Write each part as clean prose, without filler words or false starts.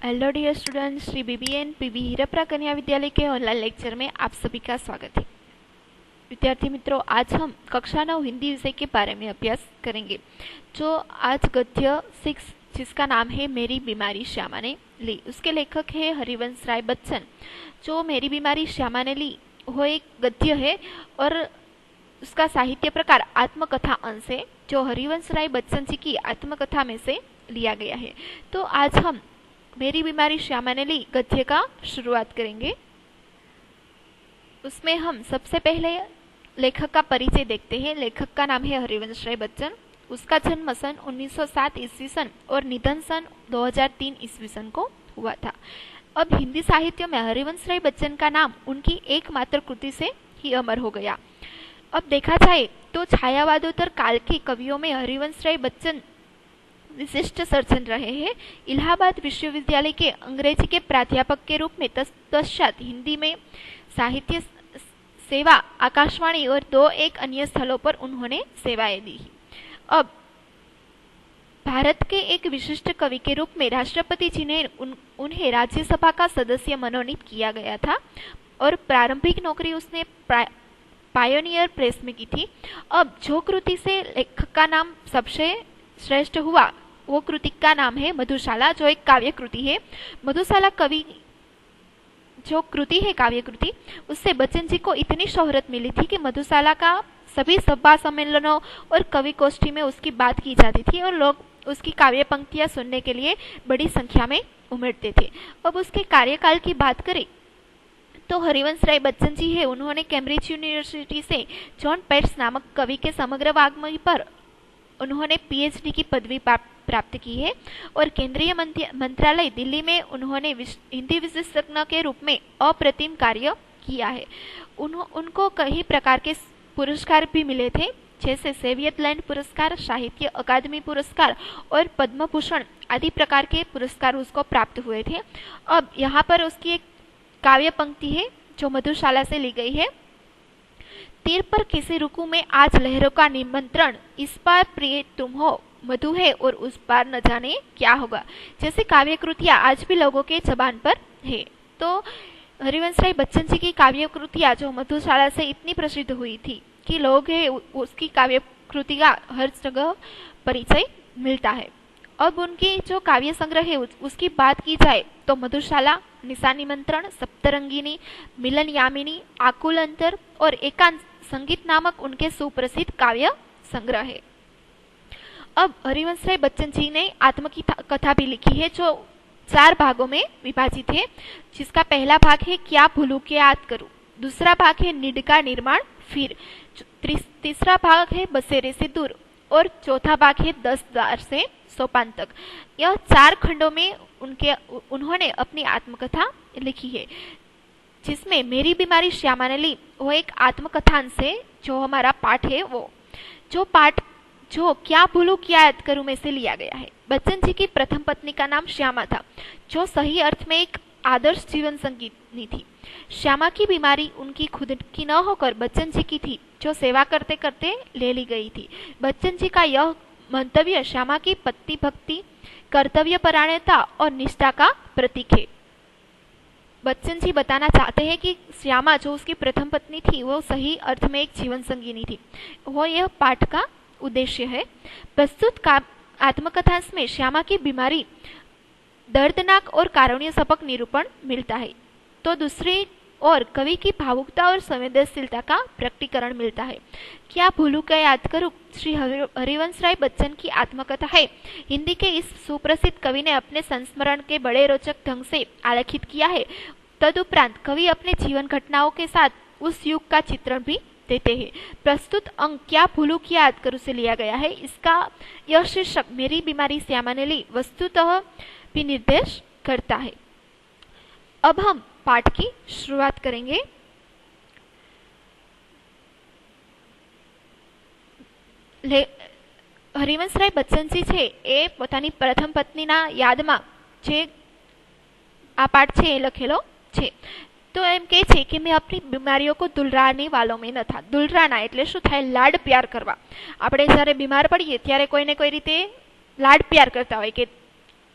Hello dear students, Shri BBN PB हीरप्रा कन्या विद्यालय के ऑनलाइन लेक्चर में आप सभी का स्वागत है। विद्यार्थी मित्रों, आज हम कक्षा 9 हिंदी विषय के बारे में अभ्यास करेंगे। जो आज गद्य 6 जिसका नाम है मेरी बीमारी श्यामा ने ली, उसके लेखक है हरिवंश राय बच्चन। जो मेरी बीमारी श्यामा ने ली वो एक गद्य है और उसका साहित्य प्रकार आत्मकथा अंश है, जो हरिवंश राय बच्चन जी की आत्मकथा में से लिया गया है। तो आज हम मेरी बीमारी श्यामा ने ली गद्य का शुरुआत करेंगे। उसमें हम सबसे पहले लेखक का परिचय देखते हैं। लेखक का नाम है हरिवंश राय बच्चन। उसका जन्म सन 1907 ईस्वी सन और निधन सन 2003 ईस्वी सन को हुआ था। अब हिंदी साहित्य में हरिवंश राय बच्चन का नाम उनकी एकमात्र कृति से ही अमर हो गया। अब देखा जाए तो छायावादोत्तर काल के कवियों में हरिवंश राय बच्चन विशिष्ट सर्जन रहे हैं। इलाहाबाद विश्वविद्यालय के अंग्रेजी के प्राध्यापक के रूप में तत्पश्चात हिंदी में साहित्य सेवा, आकाशवाणी और 2-1 अन्य स्थलों पर उन्होंने सेवाएं दी। अब भारत के एक विशिष्ट कवि के रूप में राष्ट्रपति जी ने उन्हें राज्यसभा का सदस्य मनोनीत किया गया था और प्रारंभिक नौकरी उसने पायोनियर प्रेस में की थी। अब जो कृति से लेखक का नाम सबसे श्रेष्ठ हुआ वो कृति का नाम है मधुशाला, जो एक काव्य कृति है। मधुशाला कवि जो कृति है काव्य कृति, उससे बच्चन जी को इतनी शोहरत मिली थी कि मधुशाला का सभी सभा सम्मेलनों और कवि गोष्ठी में उसकी बात की जाती थी और लोग उसकी काव्य पंक्तियां सुनने के लिए बड़ी संख्या में उमड़ते थे। अब उसके कार्यकाल की बात करें तो हरिवंश राय बच्चन जी है, उन्होंने कैम्ब्रिज यूनिवर्सिटी से जॉन पेट्स नामक कवि के समग्र वाग्मय पर उन्होंने पीएचडी की पदवी प्राप्त की है और केंद्रीय मंत्रालय दिल्ली में उन्होंने हिंदी विशेषज्ञ के रूप में अप्रतिम कार्य किया है। उनको कई प्रकार के पुरस्कार भी मिले थे, जैसे सेवियत लैंड पुरस्कार, साहित्य अकादमी पुरस्कार और पद्म भूषण आदि प्रकार के पुरस्कार उसको प्राप्त हुए थे। अब यहाँ पर उसकी एक काव्य पंक्ति है जो मधुशाला से ली गई है। तीर पर किसी रुकू में आज लहरों का निमंत्रण, इस पार प्रिय तुम हो, मधु है और उस पार न जाने क्या होगा। जैसे काव्य कृतियां आज भी लोगों के जबान पर है। तो हरिवंश राय बच्चन जी की काव्य कृतियां जो मधुशाला से इतनी प्रसिद्ध हुई थी कि लोग है उसकी काव्य कृति का हर जगह परिचय मिलता है। अब उनकी जो काव्य संग्रह है उसकी बात की जाए तो मधुशाला, निशा निमंत्रण, सप्तरंगिनी, मिलन यामिनी, आकुल अंतर और एकांत संगीत नामक उनके सुप्रसिद्ध काव्य संग्रह है। अब हरिवंश राय बच्चन जी ने आत्मकथा भी लिखी है जो 4 भागों में विभाजित है, जिसका पहला भाग है क्या भूलूं क्या याद करूं, दूसरा भाग है नीड का निर्माण, फिर तीसरा भाग है बसेरे से दूर और चौथा भाग है 10 द्वार से सोपान तक। यह 4 खंडों में उन्होंने अपनी आत्मकथा लिखी है, जिसमें मेरी बीमारी श्यामा ने ली वो एक आत्मकथांश है। जो हमारा पाठ है वो जो क्या भूलूं क्या याद करूं में से लिया गया है। बच्चन जी की प्रथम पत्नी का नाम श्यामा था, जो सही अर्थ में एक आदर्श जीवन संगिनी थी। श्यामा की बीमारी उनकी खुद की न होकर बच्चन जी की थी, जो सेवा करते करते ले ली गई थी। बच्चन जी का यह मंतव्य श्यामा की पति भक्ति, कर्तव्य परायणता और निष्ठा का प्रतीक है। बच्चन जी बताना चाहते हैं कि श्यामा जो उसकी प्रथम पत्नी थी वो सही अर्थ में एक जीवन संगिनी थी। वो यह पाठ का उद्देश्य है। प्रस्तुत आत्मकथांश में श्यामा की बीमारी दर्दनाक और कारुण्य सपक निरूपण मिलता है, तो दूसरी और कवि की भावुकता और संवेदनशीलता का प्रकटीकरण मिलता है। क्या भूलूं क्या याद करूं श्री हरिवंश राय बच्चन की आत्मकथा है। हिंदी के इस सुप्रसिद्ध कवि ने अपने संस्मरण के बड़े रोचक ढंग से आलेखित किया है। तदुपरांत कवि अपने जीवन घटनाओं के साथ उस युग का चित्रण भी देते हैं। प्रस्तुत अंक क्या भूलूं क्या याद करूं से लिया गया है। इसका यह शीर्षक मेरी बीमारी श्यामा ने ली वस्तुतः भी निर्देश करता है। अब हम पाठ की शुरुआत करेंगे। हरिवंश राय बच्चन जी છે એ પોતાની પ્રથમ પત્નીના યાદમાં જે આ પાઠ છે એ લખેલો છે। તો એમ કહે છે કે મેં આપણી બીમારીઓ को दुलराने वालों में न था। दुलराना એટલે શું થાય? લાડ પ્યાર કરવા। આપણે જ્યારે બીમાર પડીએ ત્યારે કોઈને કોઈ રીતે લાડ પ્યાર કરતા હોય કે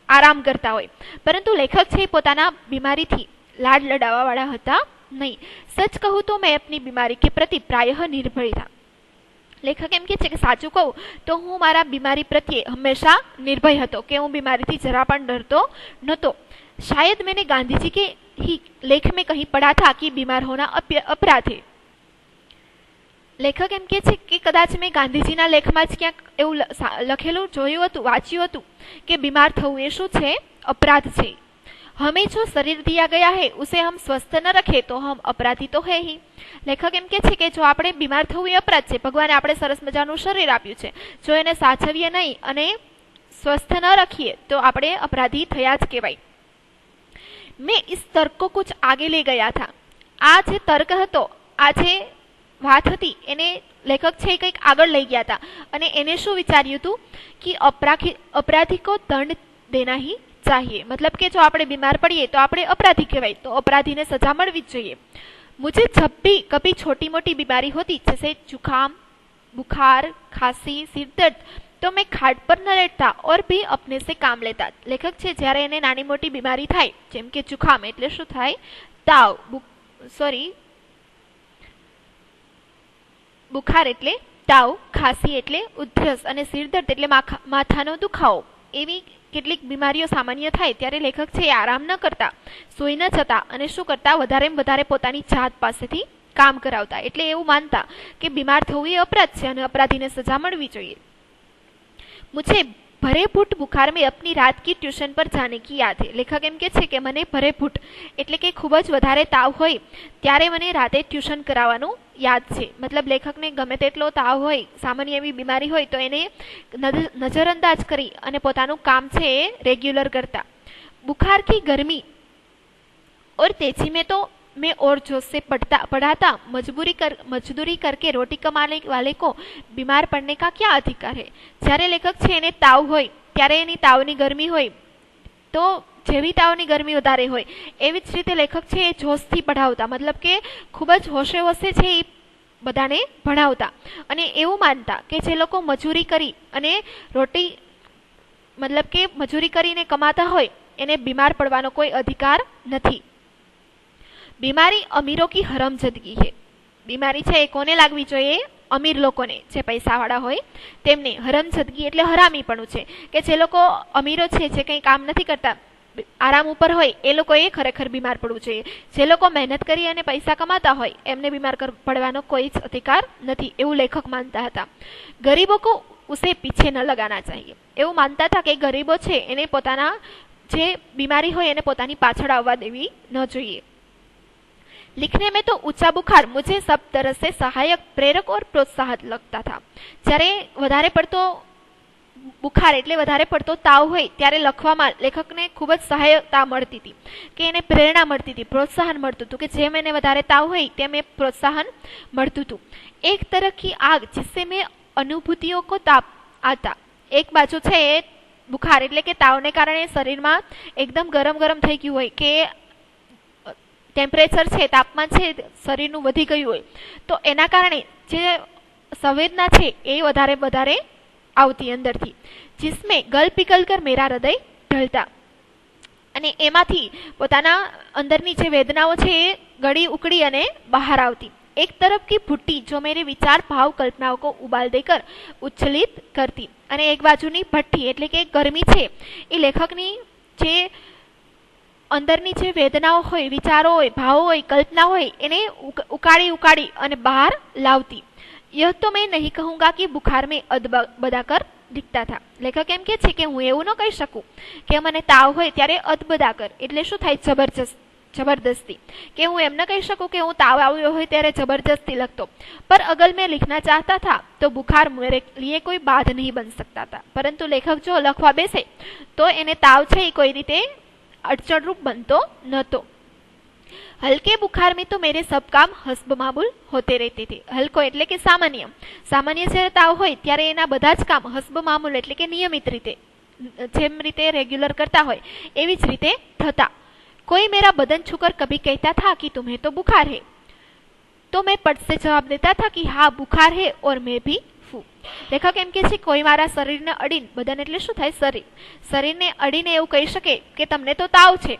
આરામ કરતા હોય, પરંતુ લેખક છે પોતાના બીમારીથી લાડ લડાવવાવાળા હતા નહીં. સચ કહું તો मैं अपनी बीमारी के प्रति प्रायः निर्भय था. લેખક એમ કહે છે કે સાચું કહું તો હું મારા બીમારી પ્રત્યે હંમેશા નિર્ભય હતો, કે હું બીમારીથી જરા પણ ડરતો નહોતો. शायद मैंने गांधी जी के ही लेख में कहीं पढ़ा था कि बीमार होना अपराध है. લેખક એમ કહે છે કે કદાચ મેં ગાંધીજીના લેખમાં જ ક્યાંક એવું લખેલું જોયું હતું, વાંચ્યું હતું કે બીમાર થવું એ શું છે? અપરાધ છે. हमें जो शरीर दिया गया है उसे हम स्वस्थ न रखे तो हम अपराधी तो है ही. લેખક એમ કહે છે કે જો આપણે બીમાર થવું એ અપરાધ છે. ભગવાને આપણે સરસ મજાનું શરીર આપ્યું છે, જો એને સાચવીએ નહીં અને સ્વસ્થ ન રાખીએ તો આપણે અપરાધી થયા જ કહેવાય. મેં इस तर्क को कुछ आगे ले गया था. આ જે તર્ક હતો, આ જે વાત હતી એને લેખક છે કંઈક આગળ લઈ ગયા હતા અને એને શું વિચાર્યું હતું કે अपराधी को दंड देना ही चाहिए. मतलब કે જો આપણે બીમાર પડીએ તો આપણે અપરાધી કહેવાય, તો અપરાધીને સજા મળવી જ જોઈએ. मुझे जब भी कभी छोटी मोटी बीमारी होती जैसे जुकाम, बुखार, खांसी, सिर दर्द तो मैं खाट पर न लेटता और भी अपने से काम लेता. લેખક છે જ્યારે એને નાની મોટી બીમારી થાય, જેમ કે જુખામ એટલે શું થાય? તાવ, બુખાર એટલે તાવ, ખાંસી એટલે ઉધરસ અને સિરદર્દ એટલે માથાનો દુખાવો, એવી કેટલીક બીમારીઓ સામાન્ય થાય ત્યારે લેખક છે આરામ ન કરતા, સૂઈ ન જતા અને શું કરતા? વધારે પોતાની જાત પાસેથી કામ કરાવતા. એટલે એવું માનતા કે બીમાર થવું એ અપરાધ છે અને અપરાધીને સજા મળવી જોઈએ. मुझे भरे फूट बुखार में अपनी रात की ट्यूशन पर जाने की याद है. લેખક એમ કહે છે કે મને ભરે ફૂટ એટલે કે ખૂબ જ વધારે તાવ હોય ત્યારે મને રાતે ટ્યુશન કરાવવાનું યાદ છે. મતલબ લેખકને ગમે તેટલો તાવ હોય, સામાન્ય એવી બીમારી હોય તો એને નજરઅંદાજ કરી અને પોતાનું કામ છે એ રેગ્યુલર કરતા. बुखार की गर्मी और तेजी में तो मैं और जोश से पढ़ाता. मजदूरी करके रोटी कमाने वाले को बीमार पड़ने का क्या अधिकार है. જ્યારે લેખક છે એને તાવ હોય ત્યારે એની તાવની ગરમી હોય તો જેવી તાવની ગરમી વધારે હોય એવી જ રીતે લેખક છે એ જોશથી પઢાવતા. મતલબ કે ખૂબ જ હોશે છે એ બધાને ભણાવતા અને એવું માનતા કે જે લોકો મજૂરી કરી અને રોટી મતલબ કે મજૂરી કરીને કમાતા હોય એને બીમાર પડવાનો કોઈ અધિકાર નથી. बीमारी अमीरों की हरमजदगी है. बीमारी છે એ કોને લાગવી જોઈએ? અમીર લોકોને, જે પૈસાવાળા હોય તેમને. હરમજદગી એટલે હરામીપણું છે કે જે લોકો અમીરો છે, જે કંઈ કામ નથી કરતા, આરામ ઉપર હોય, એ લોકોએ ખરેખર બીમાર પડવું જોઈએ. જે લોકો મહેનત કરી અને પૈસા કમાતા હોય એમને બીમાર પડવાનો કોઈ જ અધિકાર નથી, એવું લેખક માનતા હતા. ગરીબો કો ઉસે પીછે ન લગાના ચાહીએ. એવું માનતા હતા કે ગરીબો છે એને પોતાના જે બીમારી હોય એને પોતાની પાછળ આવવા દેવી ન જોઈએ. लिखने में तो ऊंचा बुखार मुझे सब तरह से सहायक, प्रेरक और प्रोत्साहक लगता था. જ્યારે વધારે પડતો બુખાર એટલે વધારે પડતો તાવ હોય ત્યારે લખવામાં લેખકને ખૂબ જ સહાયતા મળતી હતી, કે એને પ્રેરણા મળતી હતી, પ્રોત્સાહન મળતું હતું, કે જેમ એને વધારે તાવ હોય તેમ એ પ્રોત્સાહન મળતું હતું. એક तरह की आग जिससे मैं अनुभूतियों को ताप आता. એક બાજુ છે એ બુખાર એટલે કે તાવને કારણે શરીરમાં એકદમ ગરમ થઈ ગયું હોય, કે ટેમ્પરેચર છે, તાપમાન છે શરીરનું વધી ગયું હોય તો એના કારણે જે સંવેદના છે એ વધારે આવતી અંદરથી. जिसमें गल पिघल कर मेरा हृदय ढलता. અને એમાંથી પોતાના અંદરની જે વેદનાઓ છે એ ગળી ઉકળી અને બહાર આવતી. एक तरफ की भुट्टी जो मेरे विचार भाव कल्पनाओं को उबाल देकर उच्छलित करती. અને એક બાજુની ભઠ્ઠી એટલે કે ગરમી છે એ લેખકની જે અંદરની જે વેદનાઓ હોય, વિચારો હોય, ભાવો હોય, કલ્પના હોય એને ઉકાળી અને બહાર લાવતી. यह तो मैं नहीं कहूँगा कि बुखार में अदबदाकर दिखता था. લેખક એમ કહે છે કે હું એવું ન કહી શકું કે મને તાવ હોય ત્યારે અદબદાકર એટલે શું થાય? जबरदस्ती. कि હું એમ ન કહી શકું કે હું તાવ આવ્યો હોય ત્યારે जबरदस्ती लगतो. पर अगर मैं लिखना चाहता था तो बुखार मेरे लिए कोई बाध नहीं बन सकता था. परंतु लेखक जो લખવા બેસે તો એને તાવ છે એ કોઈ રીતે अड़चनरूप बनतो नतो. हल्के बुखार में तो मेरे सब काम हस्ब मामूल होते रहते थे. हल्को એટલે કે સામાન્ય જ્યારે તાવ હોય ત્યારે એના બધા જ કામ હસ્બ મામૂલ એટલે કે નિયમિત રીતે, જેમ રીતે રેગ્યુલર કરતા હોય એવી જ રીતે થતા. कोई मेरा बदन छूकर कभी कहता था कि तुम्हें तो बुखार है तो मैं पट से जवाब देता था कि हाँ बुखार है और मैं भी ફૂ. લેખક એમ કે છે કોઈ મારા શરીરને અડીને, બદન એટલે શું થાય? શરીર. શરીરને અડીને એવું કહી શકે કે તમને તો તાવ છે,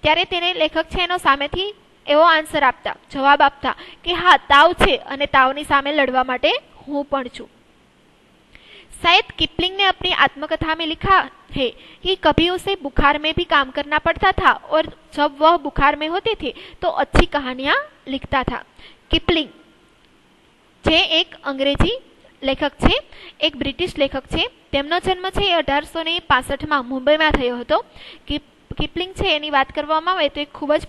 ત્યારે તેને લેખક છે એનો સામેથી એવો આન્સર આપતા, જવાબ આપતા કે હા તાવ છે અને તાવની સામે લડવા માટે હું પણ છું. शायद किपलिंग ने अपनी आत्मकथा में लिखा है कि कभी उसे बुखार में भी काम करना पड़ता था और जब वह बुखार में होते थे तो अच्छी कहानियां लिखता था. किपलिंग જે એક અંગ્રેજી લેખક છે, એક બ્રિટિશ લેખક છે. તેમનો જન્મ છે 1865માં મુંબઈમાં થયો હતો. કિપલિંગ છે એની વાત કરવામાં આવે તો એક ખૂબ જ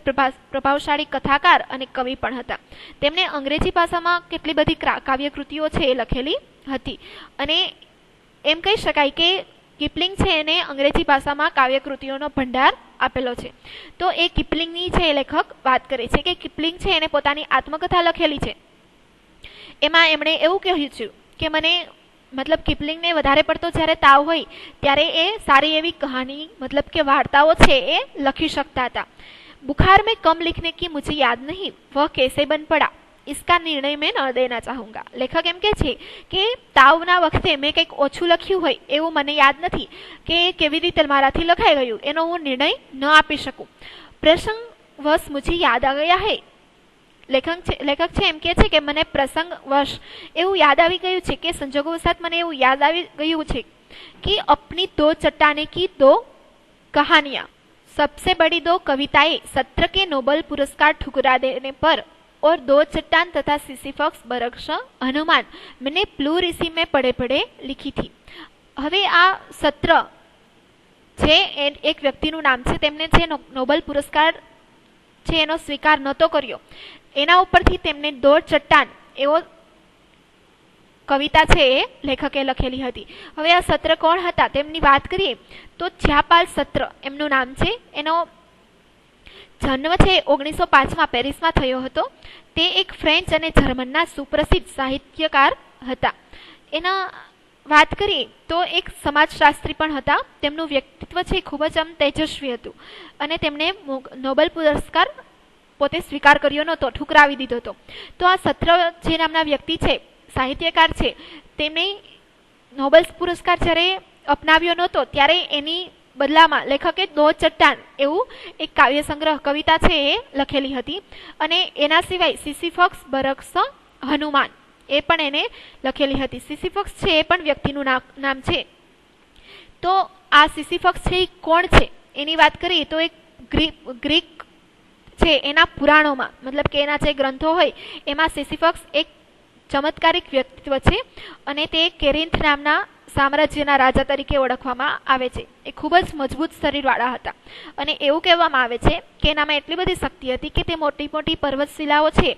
પ્રભાવશાળી કથાકાર અને કવિ પણ હતા. તેમણે અંગ્રેજી ભાષામાં કેટલી બધી કાવ્યકૃતિઓ છે એ લખેલી હતી અને એમ કહી શકાય કે કિપલિંગ છે એને અંગ્રેજી ભાષામાં કાવ્યકૃતિઓનો ભંડાર આપેલો છે. તો એ કિપલિંગની છે લેખક વાત કરે છે કે કિપલિંગ છે એને પોતાની આત્મકથા લખેલી છે. એમાં એમણે એવું કહ્યું છે કે મને मतलब किपलिंग ने વધારે પડતો જ્યારે તાવ હોય ત્યારે એ સારી એવી કહાની मतलब કે વાર્તાઓ છે એ લખી શકતા હતા. बुखार में कम लिखने की मुझे याद नहीं, वह कैसे बन पड़ा, इसका निर्णय मैं न देना चाहूंगा. लेखक एम के છે કે તાવના વખતે મેં કંઈક ઓછું લખ્યું હોય એવું મને યાદ નથી કે કેવી રીતે મારાથી લખાઈ ગયું, એનો હું નિર્ણય ન આપી શકું. પ્રસંગવશ मुझे याद आ गया है. લેખક છે એમ કે છે કે મને પ્રસંગવશ એવું યાદ આવી ગયું છે કે સંજોગોવશાત મને એવું યાદ આવી ગયું છે कि अपनी दो चट्टाने की दो कहानियां, सबसे बड़ी दो कविताएं सत्र के नोबेल पुरस्कार ठुकरा देने पर और दो चट्टान तथा सिसिफक्स बरक्स हनुमान मैंने प्लू ऋषि में पढ़े पढ़े लिखी थी. હવે આ સત્ર છે એક વ્યક્તિનું નામ છે, તેમને જે નોબેલ પુરસ્કાર છે એનો સ્વીકાર નહોતો કર્યો, એના ઉપરથી તેમને દોઢ ચટ્ટાન એવો કવિતા છે એ લેખકે લખેલી હતી. હવે આ સત્ર કોણ હતા તેમની વાત કરીએ તો જ્યાપાલ સત્ર એમનું નામ છે. એનો જન્મ છે 1905માં પેરિસમાં થયો હતો. તે એક ફ્રેન્ચ અને જર્મનના સુપ્રસિદ્ધ સાહિત્યકાર હતા. એના વાત કરીએ તો એક સમાજશાસ્ત્રી પણ હતા. તેમનું વ્યક્તિત્વ છે ખૂબ જ તેજસ્વી હતું અને તેમણે નોબેલ પુરસ્કાર પોતે સ્વીકાર કર્યો નહોતો, ઠુકરાવી દીધો હતો. તો આ સત્ર જે નામના વ્યક્તિ છે, સાહિત્યકાર છે, તેમણે નોબેલ પુરસ્કાર જ્યારે અપનાવ્યો નહોતો ત્યારે એની બદલામાં લેખકે દો ચટ્ટાન એવું એક કાવ્ય સંગ્રહ કવિતા છે એ લખેલી હતી. અને એના સિવાય સિસિફક્સ બરક્સ હનુમાન એ પણ એને લખેલી હતી. સિસિફક્સ છે એ પણ વ્યક્તિનું નામ છે. તો આ સિસિફક્સ છે એ કોણ છે એની વાત કરીએ તો એક ગ્રીક છે એના પુરાણોમાં મતલબ કે એના જે ગ્રંથો હોય એમાં સિસિફક્સ એક ચમત્કારિક વ્યક્તિત્વ છે અને તે કેરિન્થ નામના સામ્રાજ્યના રાજા તરીકે ઓળખવામાં આવે છે. એ ખૂબ જ મજબૂત શરીરવાળા હતા અને એવું કહેવામાં આવે છે કે એનામાં એટલી બધી શક્તિ હતી કે તે મોટી મોટી પર્વતશિલાઓ છે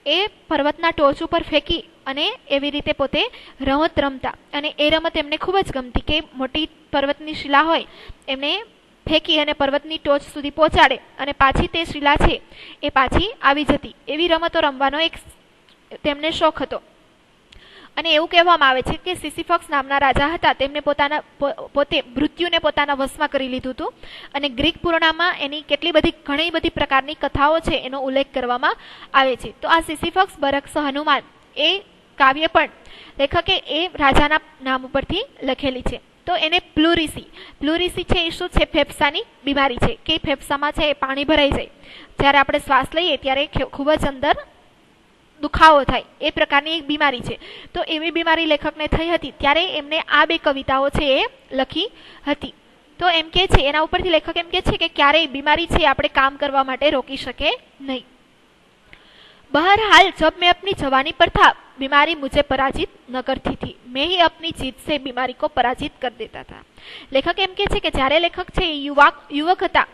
એ પર્વતના ટોચ ઉપર ફેંકી અને એવી રીતે પોતે રમત રમતા. અને એ રમત એમને ખૂબ જ ગમતી કે મોટી પર્વતની શિલા હોય એમને ફેંકી અને પર્વતની ટોચ સુધી પહોંચાડે અને પાછી તે શિલા છે એ પાછી આવી જતી. એવી રમતો રમવાનો એક તેમને શોખ હતો. અને એવું કહેવામાં આવે છે કે સિસિફક્સ નામના રાજા હતા, તેમને પોતે મૃત્યુને પોતાના વશમાં કરી લીધું હતું. અને ગ્રીક પુરાણમાં એની ઘણી બધી પ્રકારની કથાઓ છે એનો ઉલ્લેખ કરવામાં આવે છે. તો આ સિસિફક્સ બરક્સ હનુમાન એ કાવ્ય પણ લેખકે એ રાજાના નામ ઉપરથી લખેલી છે. તો એને પ્લુરિસી છે એ શું છે? ફેફસાની બીમારી છે કે ફેફસામાં છે એ પાણી ભરાઈ જાય, જ્યારે આપણે શ્વાસ લઈએ ત્યારે ખૂબ જ અંદર દુખાવો થાય, એ પ્રકારની એક બીમારી છે. તો એવી બીમારી લેખકને થઈ હતી ત્યારે એમને આ બે કવિતાઓ છે એ લખી હતી. તો એમ કે છે એના ઉપરથી લેખક એમ કે છે કે ક્યારેય બીમારી છે આપણે કામ કરવા માટે રોકી શકે નહીં. बहरहाल जब मैं अपनी जवानी पर था बीमारी मुझे पराजित न करती थी, मैं ही अपनी जीत से बीमारी को पराजित कर देता था. લેખક એમ કે છે કે જ્યારે લેખક છે યુવક હતા,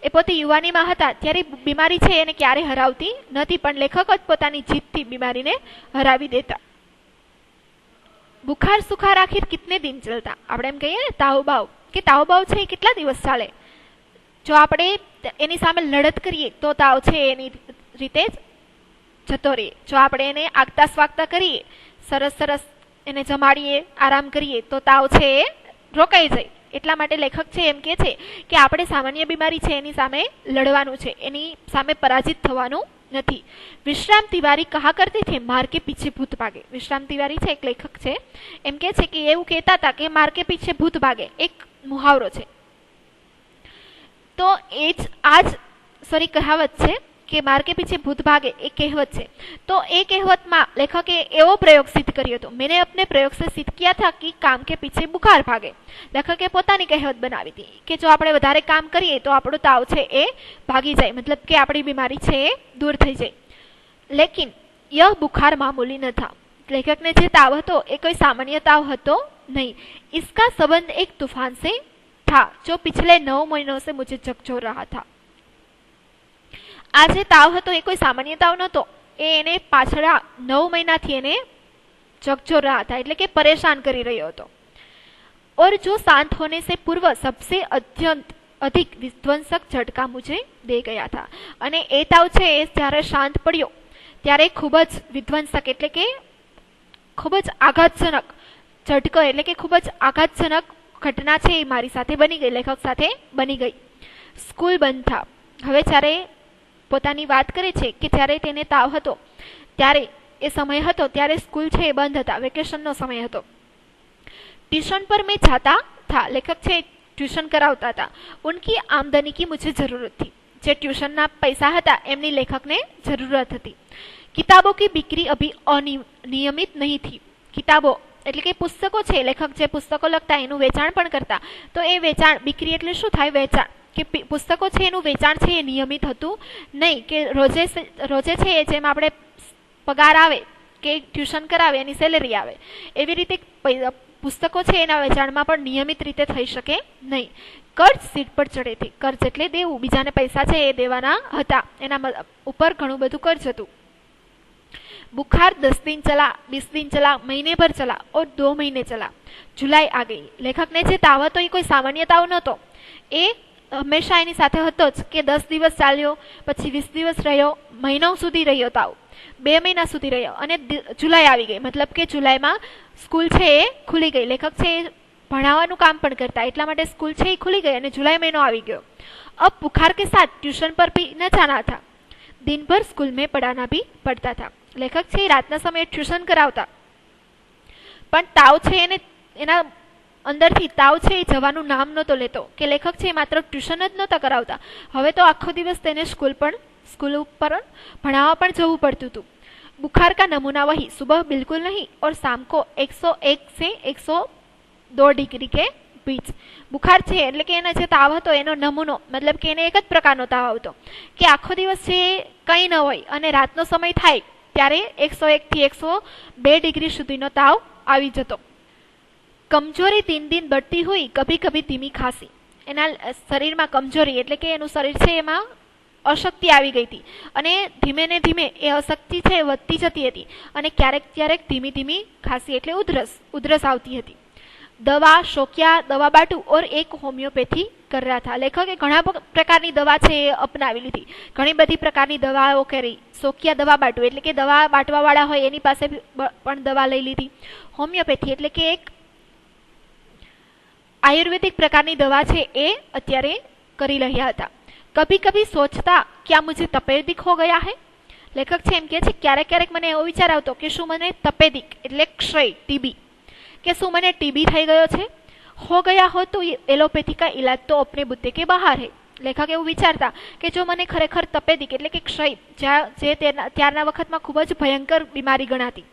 એ પોતે યુવાનીમાં હતા ત્યારે બીમારી છે એને ક્યારે હરાવતી નથી, પણ લેખક જ પોતાની જીતથી બીમારીને હરાવી દેતા. બુખાર સુખાર આખિર કિતને દિન ચલતા, આપણે એમ કહીએ ને તાવબાવ કે તાવબાવ છે એ કેટલા દિવસ ચાલે. જો આપણે એની સામે લડત કરીએ તો તાવ છે એની રીતે જ જતો રહીએ. જો આપણે એને આગતા સ્વાગતા કરીએ, સરસ એને જમાડીએ, આરામ કરીએ તો તાવ છે એ રોકાઈ જાય. એટલા માટે લેખક છે એમ કે છે કે આપણે સામાન્ય બીમારી છે એની સામે લડવાનું છે, એની સામે પરાજિત થવાનું નથી। વિશ્રામ તિવારી કહા કરતે થે માર કે પીછે ભૂત ભાગે। વિશ્રામ તિવારી છે એક લેખક છે, એમ કે છે કે એવું કહેતા હતા કે માર કે પીછે ભૂત ભાગે એક મુહાવરો છે। તો એ જ આજ કહાવત છે કે માર કે પીछे भूत भागे एक कहावत है। तो एक कहावत में लेखके एवो प्रयोग सिद्ध कर्यो तो मैंने अपने प्रयोग से सिद्ध किया था कि काम के पीछे बुखार भागे। लेखके पोतानी कहावत बनावी थी कि जो आपणे वधारे काम करिए तो आपणो ताव छे ए भागी जाए, मतलब कि आपणी बीमारी छे ए दूर थई जाए। लेकिन यह बुखार मामूली न था। लेखक ने जे ताव हतो ए कोई सामान्य ताव हतो नहीं। इसका संबंध एक तूफान से था जो पिछले 9 महीनों से मुझे झकझोर रहा था। आज ताव हतो ए कोई सामान्य ताव नतो, एने पाछला 9 महीनाथी एने झकझोर रहा था, એટલે કે परेशान करी रह्यो हतो। और जो शांत होने से पूर्व सबसे अत्यंत अधिक विध्वंसक झटका मुझे दे गया था। અને એ તાવ છે એ જ્યારે શાંત પડ્યો ત્યારે ખૂબ જ વિધ્વંસક એટલે કે ખૂબ જ આઘાતજનક ઝટકો એટલે કે ખૂબ જ આઘાતજનક ઘટના છે એ મારી સાથે બની ગઈ, લેખક સાથે બની ગઈ। સ્કૂલ બંધ था। હવે જ્યારે પોતાની વાત કરે છે કે જ્યારે તેને તાવ હતો ત્યારે એ સમય હતો ત્યારે સ્કૂલ છે એ બંધ હતા, વેકેશનનો સમય હતો। ट्यूशन पर मैं जाता था। लेखक છે ટ્યુશન કરાવતા હતા। उनकी आमदनी की मुझे जरूरत थी। જે ટ્યુશનના પૈસા હતા એમની લેખકને જરૂરત હતી। કિતાબો की बिक्री अभी अनियमित नहीं थी। કિતાબો એટલે કે પુસ્તકો છે, લેખક જે પુસ્તકો લખતા એનું વેચાણ પણ કરતા। તો એ વેચાણ, बिक्री એટલે શું થાય? વેચાણ। કે પુસ્તકો છે એનું વેચાણ છે એ નિયમિત હતું નહીં, કે રોજે છે એ જેમ આપણે પગાર આવે કે ટ્યુશન કરાવે એની સેલેરી આવે એવી રીતે પુસ્તકો છે એના વેચાણમાં પણ નિયમિત રીતે થઈ શકે નહીં। कर्ज सीट पर चढ़े थे। कर्ज એટલે દેવું, બીજાને પૈસા છે એ દેવાના હતા, એના ઉપર ઘણું બધું कर्ज હતું। बुखार 10 दिन चला, 20 दिन चला, महीने भर चला और 2 महीने चला। जुलाई आ गई। लेखक ने जे ताव હતો એ કોઈ સામાન્ય તાવ નહોતો, એ હંમેશા એની સાથે હતો જ કે 10 દિવસ ચાલ્યો, પછી 20 દિવસ રહ્યો, મહિનો સુધી રહ્યો તાવ, 2 મહિના સુધી રહ્યો અને જુલાઈ આવી ગઈ, मतलब કે જુલાઈમાં સ્કૂલ છે એ ખુલી ગઈ। લેખક છે એ ભણાવવાનું કામ પણ કરતા એટલા માટે સ્કૂલ છે એ ખુલી ગઈ અને जुलाई महीनो આવી ગયો। अब बुखार के साथ ट्यूशन पर भी न जाना था। दिन भर स्कूल में पढ़ाना भी पड़ता था। लेखक છે રાતના સમયે ટ્યુશન કરાવતા પણ તાવ છે એને એના અંદરથી તાવ છે એ જવાનું નામ નહોતો લેતો કે લેખક છે માત્ર ટ્યુશન જ નહોતા કરાવતા, હવે તો આખો દિવસ તેને સ્કૂલ ઉપર ભણાવવા પણ જવું પડતું હતું। बुखार का नमूना वही, सुबह बिल्कुल नहीं और शाम को 101 से 102 डिग्री के बीच। बुखार છે એટલે કે એને જે તાવ હતો એનો નમૂનો, મતલબ કે એને એક જ પ્રકારનો તાવ આવતો કે આખો દિવસ છે કંઈ ન હોય અને રાતનો સમય થાય ત્યારે 101 થી 102 डिग्री સુધીનો તાવ આવી જતો। કમજોરી दिन दिन बढ़ती हुई, कभी कभी धीमी खांसी। એના શરીરમાં કમજોરી એટલે કે એનું શરીર છે એમાં અશક્તિ આવી ગઈ હતી અને ધીમે ને ધીમે એ અશક્તિ છે વધતી જતી હતી અને ક્યારેક ક્યારેક ધીમી ધીમી ખાંસી એટલે ઉધરસ આવતી હતી। દવા, શોકિયા, દવા બાટુ और एक હોમિયોપેથી कर रहा था। લેખકે ઘણા પ્રકારની દવા છે એ અપનાવી લીધી, ઘણી બધી પ્રકારની દવાઓ કરી। શોકિયા દવા બાટુ એટલે કે દવા બાટવા વાળા હોય એની પાસે પણ દવા લઈ લીધી। હોમિયોપેથી એટલે કે એક આયુર્વેદિક પ્રકારની દવા છે એ અત્યારે કરી રહ્યા હતા। कभी कभी सोचता क्या मुझे तपेदिक हो गया है। लेखक છે એમ કહે છે ક્યારેક ક્યારેક મને એવો વિચાર આવતો કે શું મને તપેદિક એટલે ક્ષય, ટીબી, કે શું મને ટીબી થઈ ગયો છે। हो गया हो तो एलोपैथी का इलाज तो अपने बुद्धि के बाहर है। लेखक એવું વિચારતા કે જો મને ખરેખર તપેદિક એટલે કે ક્ષય જે ત્યારના વખતમાં ખૂબ જ ભયંકર બીમારી ગણાતી,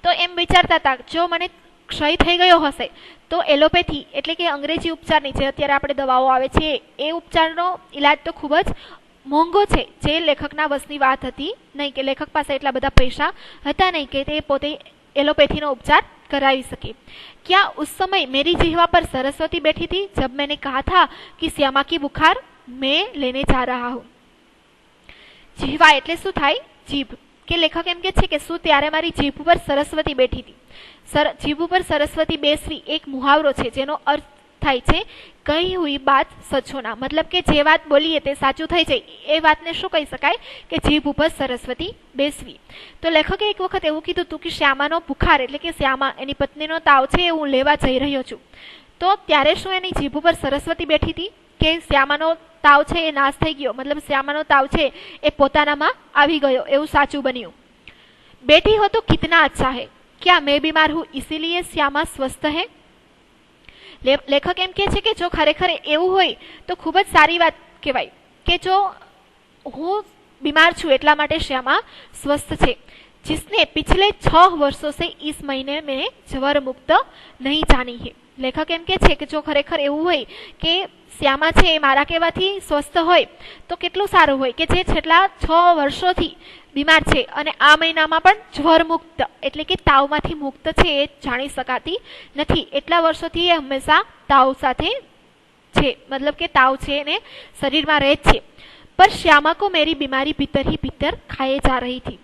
તો એમ વિચારતા હતા જો મને ક્ષય થઈ ગયો હશે તો એલોપેથી એટલે કે અંગ્રેજી ઉપચારની જે અત્યારે આપણે દવાઓ આવે છે એ ઉપચારનો ઇલાજ તો ખૂબ જ મોંઘો છે, જે લેખકના વસની વાત હતી નહીં, કે લેખક પાસે એટલા બધા પૈસા હતા નહીં કે તે પોતે एलोपैथी नो उपचार करावी सके। क्या उस समय मेरी जिह्वा पर सरस्वती बैठी थी जब मैंने कहा था कि श्यामा की बुखार मैं लेने जा रहा हूँ। जिह्वा एटले शुं थाय? जीभ। के लेखक एम के छे के शुं त्यारे मारी जीभ पर सरस्वती बैठी थी। जीभ पर सरस्वती बेसवी एक मुहावरो छे जेनो अर्थ थाय छे कही हुई बात सचो ना, मतलब के जे बात बोलीए ते साचुं थई जाय ए वातने शुं कही शकाय के जीभ पर सरस्वती बेसवी। तो लेखके एक वखत एवुं कीधुं हतुं के श्यामानो बुखार एटले के श्यामा एनी पत्नीनो ताव छे हूँ लेवा जई रह्यो छुं, तो त्यारे शुं एनी जीभ पर सरस्वती बैठी थी के श्यामानो તાવ છે એ નાશ થઈ ગયો, મતલબ શ્યામાનો તાવ છે એ પોતાનામાં આવી ગયો, એવું સાચું બન્યું. બેટી हो तो कितना अच्छा है, क्या मैं बीमार हूँ इसीलिए श्यामा स्वस्थ है. લેખક એમ કહે છે કે જો ખરેખર એવું હોય તો ખૂબ જ સારી વાત કહેવાય કે જો હું बीमार છું એટલા માટે શ્યામા સ્વસ્થ છે. जिसने पिछले 6 वर्षों से इस महीने में ज्वर मुक्त नहीं जानी है. લેખક એમ કે છે કે જો ખરેખર એવું હોય કે શ્યામા છે એ મારા કહેવાથી સ્વસ્થ હોય તો કેટલું સારું હોય કે જે છેલ્લા 6 વર્ષોથી બીમાર છે અને આ મહિનામાં પણ જ્વર મુક્ત એટલે કે તાવમાંથી મુક્ત છે એ જાણી શકાતી નથી. એટલા વર્ષોથી એ હંમેશા તાવ સાથે છે, મતલબ કે તાવ છે એને શરીરમાં રહે છે. पर श्यामा को मेरी बीमारी भीतर ही भीतर खाए जा रही थी.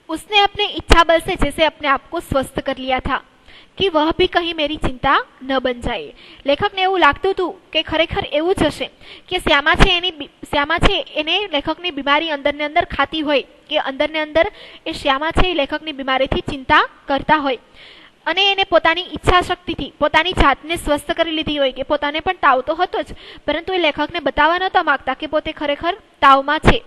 उसने अपने इच्छा बल से जैसे अपने आप को स्वस्थ कर लिया था कि वह भी कहीं मेरी चिंता न बन जाए. લેખકને એવું લાગતું હતું કે ખરેખર એવું જ હશે કે શ્યામા છે એને લેખકની બીમારી અંદર ને અંદર ખાતી હોય કે અંદર ને અંદર એ શ્યામા છે એ લેખકની બીમારીથી ચિંતા કરતા હોય અને એને પોતાની ઈચ્છા શક્તિથી પોતાની જાતને સ્વસ્થ કરી લીધી હોય કે પોતાને પણ તાવ તો હતો જ, પરંતુ એ લેખકને બતાવવા નહોતા માંગતા કે પોતે ખરેખર તાવમાં છે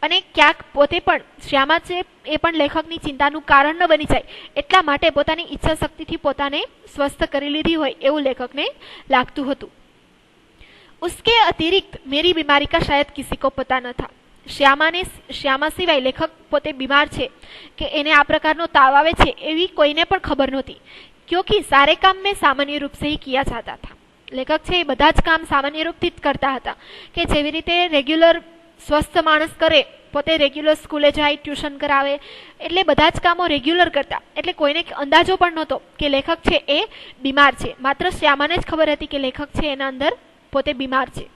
અને ક્યાંક પોતે પણ શ્યામા છે એ પણ લેખકની ચિંતાનું કારણ ન બની જાય એટલા માટે પોતાની ઈચ્છા શક્તિથી પોતાને સ્વસ્થ કરી લીધી હોય એવું લેખકને લાગતું હતું. उसके अतिरिक्त मेरी बीमारी का शायद किसी को पता न था. શ્યામા સિવાય લેખક પોતે બીમાર છે કે એને આ પ્રકારનો તાવ આવે છે એવી કોઈને પણ ખબર નહોતી. क्योंकि सारे काम में सामान्य रूप से ही किया जाता था. લેખક છે એ બધા જ કામ સામાન્ય રૂપથી જ કરતા હતા કે જેવી રીતે રેગ્યુલર સ્વસ્થ માણસ કરે, પોતે રેગ્યુલર સ્કૂલે જાય, ટ્યુશન કરાવે, એટલે બધા જ કામો રેગ્યુલર કરતા. એટલે કોઈને અંદાજો પણ નહોતો કે લેખક છે એ બીમાર છે. માત્ર શ્યામાને જ ખબર હતી કે લેખક છે એના અંદર પોતે બીમાર છે.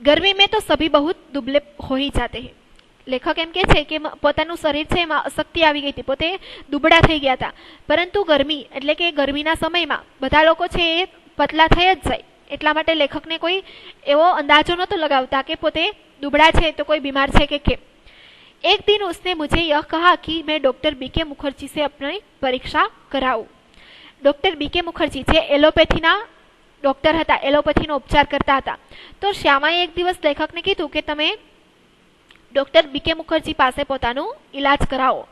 गर्मी में तो सभी बहुत दुबले हो ही जाते हैं. લેખક એમ કે છે કે પોતાનું શરીર છે એમાં અશક્તિ આવી ગઈ હતી, પોતે દુબળા થઈ ગયા હતા, પરંતુ ગરમી એટલે કે ગરમીના સમયમાં બધા લોકો છે એ પતલા થઈ જ જાય. એટલા માટે લેખકને કોઈ એવો અંદાજો નહોતો લગાવતા કે પોતે દુબળા છે તો કોઈ બીમાર છે કે કેમ. एक दिन उसने मुझे यह कहा कि मैं डॉक्टर बीके मुखर्जी से अपनी परीक्षा कराऊं. डॉक्टर बीके मुखर्जी છે એલોપેથીના ડોક્ટર હતા, એલોપેથીનો ઉપચાર કરતા હતા. તો શ્યામાએ એક દિવસ લેખકને કીધું કે તમે ડોક્ટર बीके मुखर्जी પાસે પોતાનું ઈલાજ કરાવો.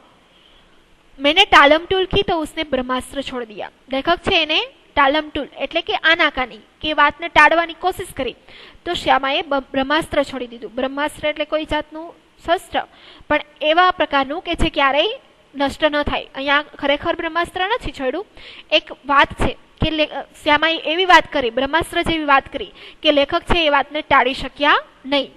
मैंने टालम टूल की तो उसने ब्रह्मास्त्र छोड़ दिया. લેખક છે એને टालम टूल એટલે કે આનાકાની કે વાતને ટાળવાની કોશિશ કરી તો શ્યામાએ બ્રહ્માસ્ત્ર છોડી દીધું. બ્રહ્માસ્ત્ર એટલે કોઈ જાતનું શસ્ત્ર પણ એવા પ્રકારનું કે જે ક્યારેય નષ્ટ ન થાય. અહીંયા ખરેખર બ્રહ્માસ્ત્ર નથી છોડ્યું, એક વાત છે કે શ્યામાએ એવી વાત કરી, બ્રહ્માસ્ત્ર જેવી વાત કરી કે લેખક છે એ વાતને ટાળી શક્યા નહીં.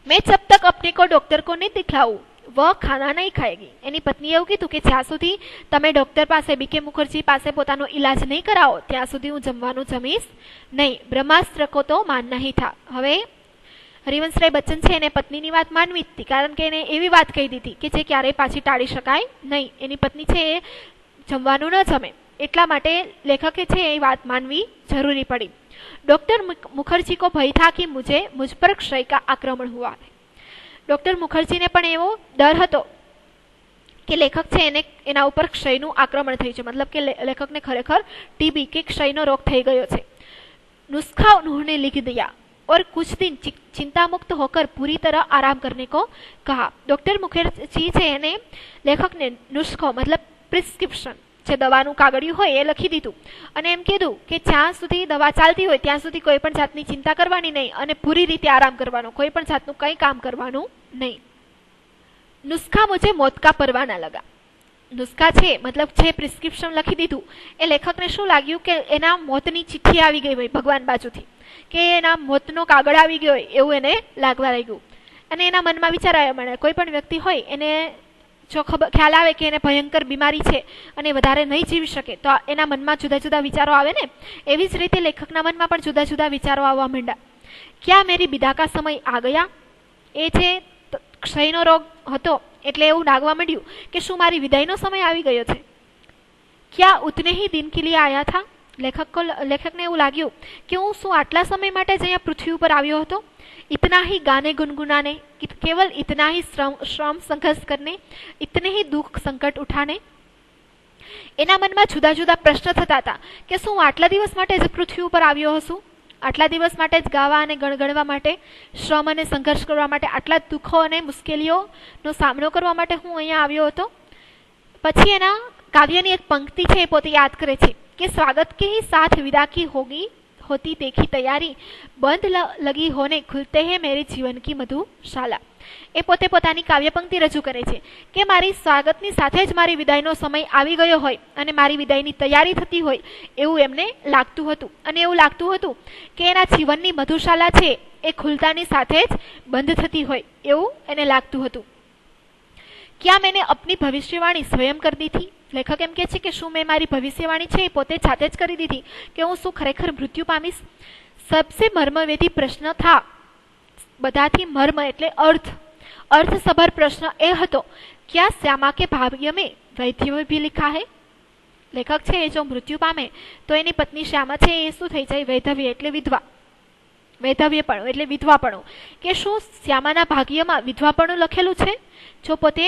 મેં જબ તક अपने को डॉक्टर को नहीं दिखलाऊं वह खाना नहीं खाएगी. એની પત્નીએ એવું કીધું કે જ્યાં સુધી તમે ડોક્ટર પાસે બીકે મુખર્જી પાસે પોતાનો ઈલાજ નહીં કરાવો ત્યાં સુધી હું જમવાનું જમીશ નહીં. બ્રહ્માસ્ત્ર કો તો માનના ही था. હવે હરિવંશરાય બચ્ચન છે એને પત્નીની વાત માનવી જ હતી, કારણ કે એને એવી વાત કહી દીધી કે જે ક્યારેય પાછી ટાળી શકાય નહીં. એની પત્ની છે એ જમવાનું ન જમે એટલા માટે લેખકે છે એ વાત માનવી જરૂરી પડી. डॉक्टर मुखर्जी को भय था कि मुझ पर क्षय का आक्रमण हुआ है. डॉक्टर मुखर्जी ने पण एवो डर હતો કે લેખક છે એને એના ઉપર ક્ષયનું આક્રમણ થયું છે, મતલબ કે લેખકને ખરેખર ટીબી કે ક્ષયનો રોગ થઈ ગયો છે. नुस्खा उन्होंने लिख दिया और कुछ दिन चिंता मुक्त होकर पूरी तरह आराम करने को कहा. डॉक्टर मुखर्जी છે એને લેખકને નુસ્ખો મતલબ પ્રિસ્ક્રિપ્શન જે દવાનું કાગળિયું હોય એ લખી દીધું અને એમ કીધું કે જ્યાં સુધી દવા ચાલતી હોય ત્યાં સુધી કોઈ પણ જાતની ચિંતા કરવાની નહીં અને પૂરી રીતે આરામ કરવાનો, કોઈ પણ જાતનું કંઈ કામ કરવાનું નહીં. નુસ્ખા મુજે મોત કા પરવા ના લગા. નુસ્ખા છે મતલબ જે પ્રિસ્ક્રિપ્શન લખી દીધું એ લેખકને શું લાગ્યું કે એના મોતની ચિઠ્ઠી આવી ગઈ હોય ભગવાન બાજુથી, કે એના મોતનો કાગળ આવી ગયો હોય એવું એને લાગવા લાગ્યું. અને એના મનમાં વિચાર આવ્યા મને કોઈ પણ વ્યક્તિ હોય એને જો ખ્યાલ આવે કે એને ભયંકર બીમારી છે અને વધારે નહીં જીવી શકે તો એના મનમાં જુદા જુદા વિચારો આવે ને, એવી જ રીતે લેખકના મનમાં પણ જુદા જુદા વિચારો આવવા માંડ્યા. ક્યાં મેરી વિદા કા સમય આ ગયા. એ જે ક્ષયનો રોગ હતો એટલે એવું લાગવા માંડ્યું કે શું મારી વિદાયનો સમય આવી ગયો છે. ક્યાં ઉતને ही दिन के लिए आया था. લેખકને એવું લાગ્યું કે હું શું આટલા સમય માટે જ અહીંયા પૃથ્વી ઉપર આવ્યો હતો. इतना ही गाने गुनगुनाने, केवल इतना ही श्रम संघर्ष करने, इतने ही दुख संकट उठाने. એના મનમાં જુદા જુદા પ્રશ્ન થતા હતા કે શું આટલા દિવસ માટે જ પૃથ્વી ઉપર આવ્યો હશું આટલા દિવસ માટે જ ગાવા અને ગણગણવા માટે, શ્રમ અને સંઘર્ષ કરવા માટે, આટલા દુઃખો અને મુશ્કેલીઓનો સામનો કરવા માટે હું અહીંયા આવ્યો હતો? પછી એના કાવ્યની એક પંક્તિ છે એ પોતે યાદ કરે છે કે સ્વાગત કે ही साथ विदा की होगी होती देखी तैयारी बंद लगी होने खुलते हैं मेरे जीवन की मधुशाला। એ પોતે પોતાની કાવ્ય પંક્તિ રજૂ કરે છે કે મારી સ્વાગતની સાથે જ મારી વિદાયનો સમય આવી ગયો હોય અને મારી વિદાયની તૈયારી થતી હોય એવું એમને લાગતું હતું, અને એવું લાગતું હતું કે એના જીવનની મધુશાલા છે એ ખુલતાની સાથે જ બંધ થતી હોય એવું એને લાગતું હતું। क्या मैंने अपनी भविष्यवाणी स्वयं कर दी थी? लेखक एम कहे कि શું મેં મારી ભવિષ્યવાણી છે એ પોતે જાતે જ કરી દીધી કે હું શું ખરેખર મૃત્યુ પામીશ? સબસે મર્મવેદી પ્રશ્ન થા, બધાથી મર્મ એટલે અર્થસભર પ્રશ્ન એ હતો, क्या श्यामा के भाग्य में वैधव्य भी लिखा है? લેખક છે એ જો મૃત્યુ પામે તો એની પત્ની શ્યામા છે એ શું થઈ જાય? વૈધવ્ય એટલે વિધવા, વૈધવ્યપણું એટલે વિધવાપણું, કે શું શ્યામાના ભાગ્યમાં વિધવાપણું લખેલું છે? જો પોતે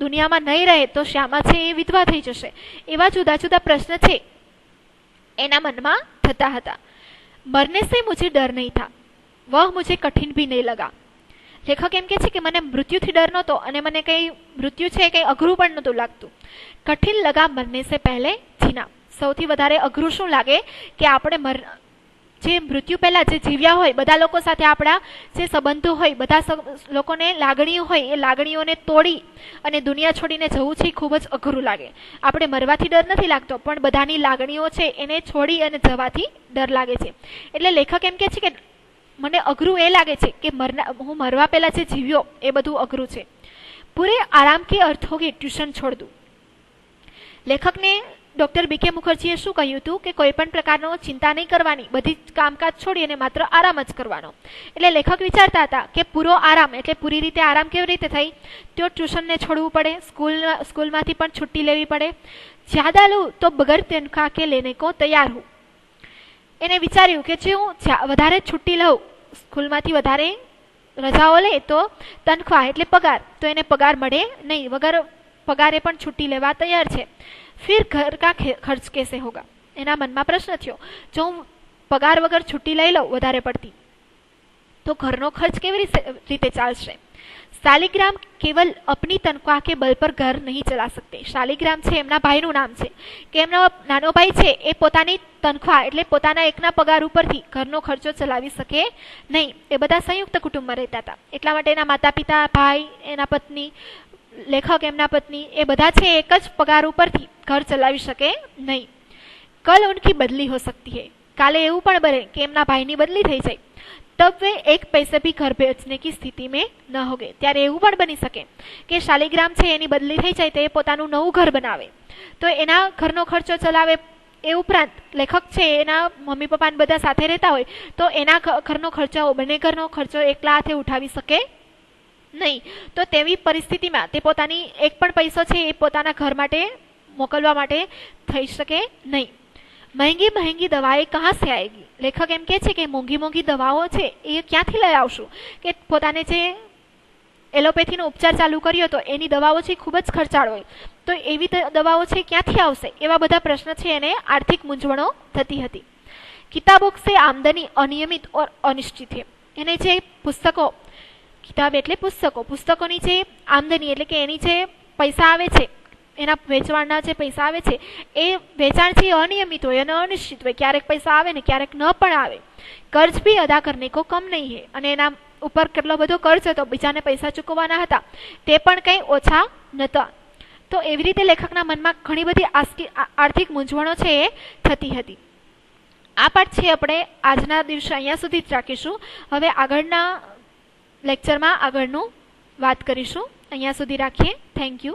દુનિયામાં નહીં રહે તો શ્યામા છે એ વિધવા થઈ જશે। એવા જુદા જુદા પ્રશ્ન છે એના મનમાં થતા હતા। મરને સે મુझे ડર નહીં થા, વહ મુझे કઠિન ભી નહીં લગા। લેખક એમ કે છે કે મને મૃત્યુથી ડર નહોતો અને મને કઈ મૃત્યુ છે કઈ અઘરું પણ નહોતું લાગતું। કઠિન લગા મરને સે પહેલે જીના, સૌથી વધારે અઘરું શું લાગે કે આપણે જે મૃત્યુ પહેલા જે જીવ્યા હોય બધા લોકો સાથે આપણા જે સંબંધો હોય, બધા લોકોને લાગણીઓ હોય, એ લાગણીઓને તોડી અને દુનિયા છોડીને જવું છે એ ખૂબ જ અઘરું લાગે। આપણે મરવાથી ડર નથી લાગતો પણ બધાની લાગણીઓ છે એને છોડી અને જવાથી ડર લાગે છે। એટલે લેખક એમ કે છે કે મને અઘરું એ લાગે છે કે હું મરવા પહેલા જે જીવ્યો એ બધું અઘરું છે। પૂરે આરામ કે અર્થ હોગી ટ્યુશન છોડ દઉં। લેખકને ડોક્ટર બી કે મુખર્જીએ શું કહ્યું હતું કે કોઈ પણ પ્રકારનો ચિંતા નહીં કરવાની, બધી જ કામકાજ છોડી અને માત્ર આરામ જ કરવાનો। એટલે લેખક વિચારતા હતા કે પૂરો આરામ એટલે પૂરી રીતે આરામ કેવી રીતે થઈ? તો ટ્યુશનને છોડવું પડે, સ્કૂલમાંથી પણ છુટ્ટી લેવી પડે। જ્યાદા લઉં તો બગર તનખા કે લેને કો તૈયાર હું। એને વિચાર્યું કે જો હું વધારે છુટ્ટી લઉં, સ્કૂલમાંથી વધારે રજાઓ લે તો તનખ્વાહ એટલે પગાર, તો એને પગાર મળે નહીં, વગર પગારે પણ છુટ્ટી લેવા તૈયાર છે। फिर घर का खर्च कैसे होगा? એના મનમાં પ્રશ્ન થયો, જો હું પગાર વગર છુટ્ટી લઈ લઉં વધારે પડતી તો ઘરનો ખર્ચ કેવી રીતે ચાલશે? શાલિગ્રામ કેવલ अपनी तनख्वाह के बल पर घर नहीं चला सकते। શાલિગ્રામ છે એમના ભાઈનું નામ છે કે એમનો નાનો ભાઈ છે એ પોતાની તનખ્વાહ એટલે પોતાના એકના પગાર ઉપરથી ઘરનો ખર્ચો ચલાવી શકે નહીં। એ બધા સંયુક્ત કુટુંબમાં રહેતા હતા, એટલા માટે એના માતા પિતા, ભાઈ, એના પત્ની, લેખક એમના પત્ની એ બધા છે એક જ પગાર ઉપરથી ઘર ચલાવી શકે નહીં। કલ ઉનકી બદલી હો સકતી હૈ, કાલે એવું પણ બને કે એમના ભાઈની બદલી થઈ જાય। તબ વે એક પૈસે ભી ઘર બેચને કી સ્થિતિ में ન હોગે, ત્યારે એવું પણ બની શકે કે શાલિગ્રામ છે એની બદલી થઈ જાય તો એ પોતાનું નવું ઘર બનાવે તો એના ઘરનો ખર્ચો ચલાવે। એ ઉપરાંત લેખક છે એના મમ્મી પપ્પાને બધા સાથે રહેતા હોય તો એના ઘરનો ખર્ચો, બંને ઘરનો ખર્ચો એકલા હાથે ઉઠાવી શકે નહીં। તો તેવી પરિસ્થિતિમાં તે પોતાની એક પણ પૈસો છે એ પોતાના ઘર માટે મોકલવા માટે થઈ શકે નહીં। महंगी महंगी दवाएं कहाँ से आएगी? लेखक एम के છે કે મોંઘી મોંઘી દવાઓ છે એ ક્યાંથી લઈ આવશું? કે પોતાને જે એલોપેથીનો ઉપચાર ચાલુ કર્યો તો એની દવાઓ છે ખૂબ જ ખર્ચાળ હોય, તો એવી દવાઓ છે ક્યાંથી આવશે? એવા બધા પ્રશ્ન છે એને આર્થિક મૂંઝવણો થતી હતી। કિતાબો से आमदनी अनियमित और अनिश्चित है। એને જે પુસ્તકો, કિતાબ એટલે પુસ્તકો, પુસ્તકોની જે આમદની એટલે કે એની જે પૈસા આવે છે, એના વેચવાના જે પૈસા આવે છે એ વેચાણ છે અનિયમિત હોય અને અનિશ્ચિત હોય, ક્યારેક પૈસા આવે ને ક્યારેક ન પણ આવે। કર્જ ભી અદા કરને કો કમ નહીં હે, અને એના ઉપર કેટલો બધો કર્જ હતો, બીજાને પૈસા ચૂકવવાના હતા તે પણ કંઈ ઓછા નહોતા। તો એવી રીતે લેખકના મનમાં ઘણી બધી આર્થિક મૂંઝવણો છે એ થતી હતી। આ પાઠ છે આપણે આજના દિવસે અહીંયા સુધી જ રાખીશું। હવે આગળના લેક્ચરમાં આગળનું વાત કરીશું। અહીંયા સુધી રાખીએ। Thank you.